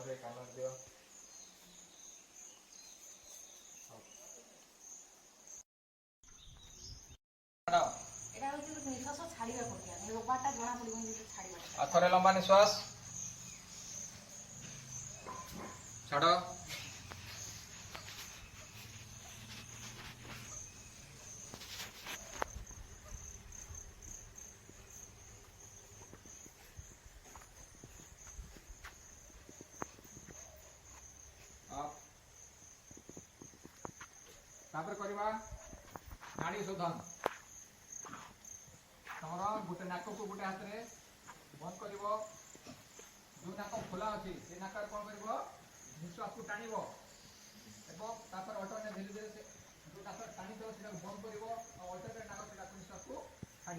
रे कान दियो এটা হচ্ছে নিঃশ্বাস ছাড়িবা পড়িয়া রোগটা জনা পড়িবনি যে ছাড়িবা আথরে লম্বা নিশ্বাস ছাড়ো तापर करवा नाड़ी शोधन तमर गोटे नाक को गोटे हाथ रे बंद कर जो नाक खोला अच्छी से नाक कौन कर निश्वास को टाण अल्टरनेट धीरे धीरे से जो नाक टाणी बंद कर अल्टरनेट नाक निश्वास को टाण